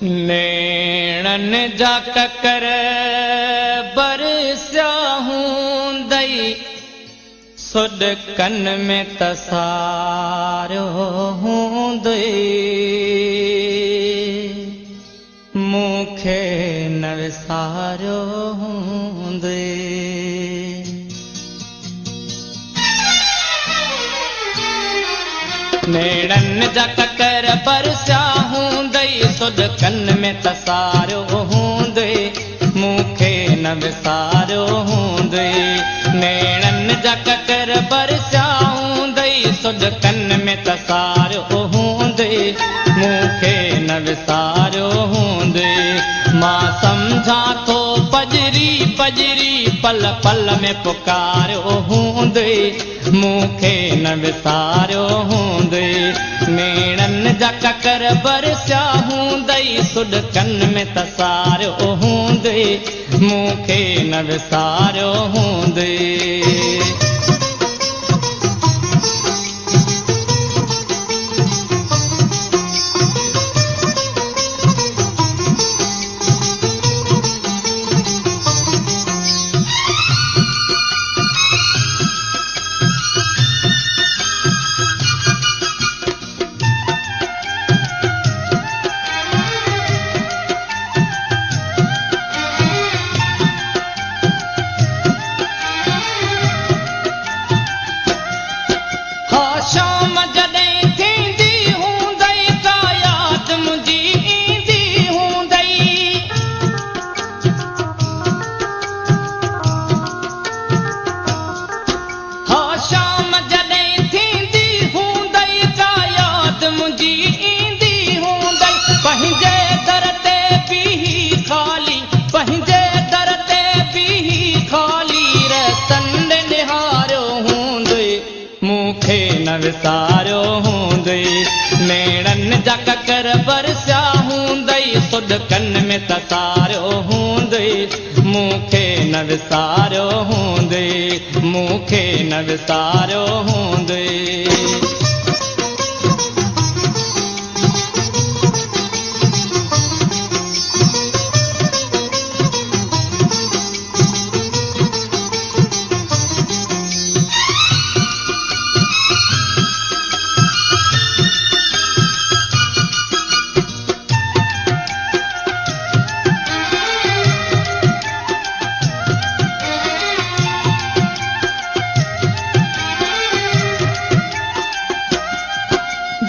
नेणन जा ककर बरसिया हूंदई सुॾकन में तसारो हूंदई मूंखे न विसारो हूंदई नेणन जा ककर बरसिया हूंदई सुॾकन में तसारो हूंदई मूंखे न विसारो हूंदई नेणन जा ककर बरसिया हूंदई सुॾकन में तसारो हूंदई मूंखे न विसारो हूंदई मां सम्झा थो पजरी पजरी पल पल में पुकारो हूंदई मूंखे न विसारो हूंदई नेणन जा ककर बरसिया हूंदई सुॾकन में तसारो हूंदई मूंखे न विसारो हूंदई शाम जॾहिं थींदी हूंदई का यादि मुंहिंजी ईंदी हूंदई हा शाम जॾहिं थींदी हूंदई का यादि मुंहिंजी ईंदी हूंदई पंहिंजे दर ते बीही ख़ाली पंहिंजे दर ते बीही ख़ाली रतन निहारियो हूंदई मूंखे न विसारो हूंदई नेणन जा ककर बरसिया हूंदई सुॾकन में तसारो हूंदई मूंखे न विसारो हूंदई मूंखे न विसारो हूंदई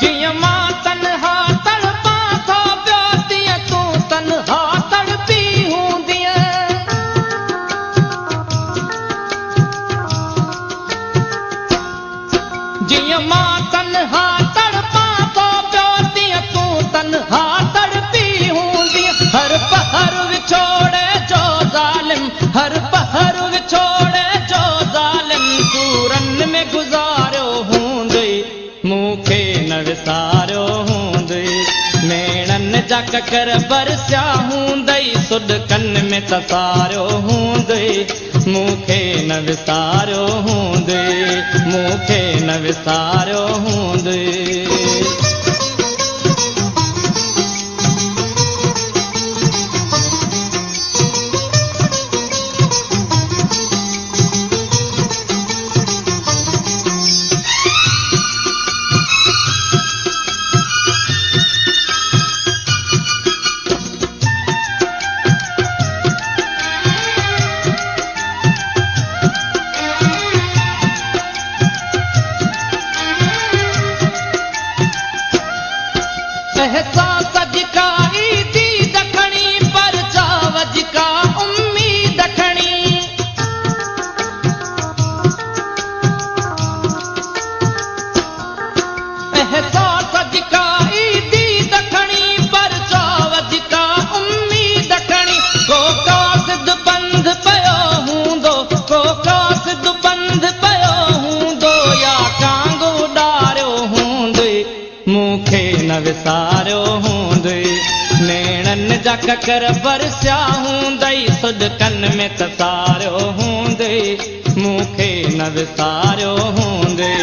जीअं मां तन्हा तड़पां थो पियो तीअं तूं तन्हा तड़पी हूंदीअ जीअं मां तन्हा तड़पां थो पियो तीअं तूं तन्हा तड़पी हूंदीअ हर पहर विछोड़े जो ज़ालिम हर पहर विछोड़े जो ज़ालिम सूरन में गुज़ारियो हूंदई मूंखे न विसारो हूंदई नेणन जा ककर बरसिया हूंदई सुॾकन में तसारो हूंदई मूंखे न विसारो हूंदई मूंखे न विसारो हूंदई एहसास जिका ईदी दखणी पर चाव जिका उम्मीद खणी एहसास जिका ईदी दखणी पर चाव जिका उम्मीद खणी को कासिद बंद पियो हूंदो को कासिद बंद पियो हूंदो या कांग उॾारियो हूंदई मूंखे न विसारो हूंदई नेणन जा ककर बरसिया हूंदई सुॾकन में तसारो हूंदई मूंखे न विसारो हूंदई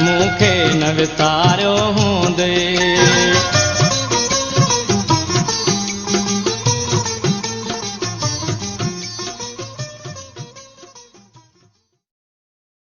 मूंखे न विसारो हूंदई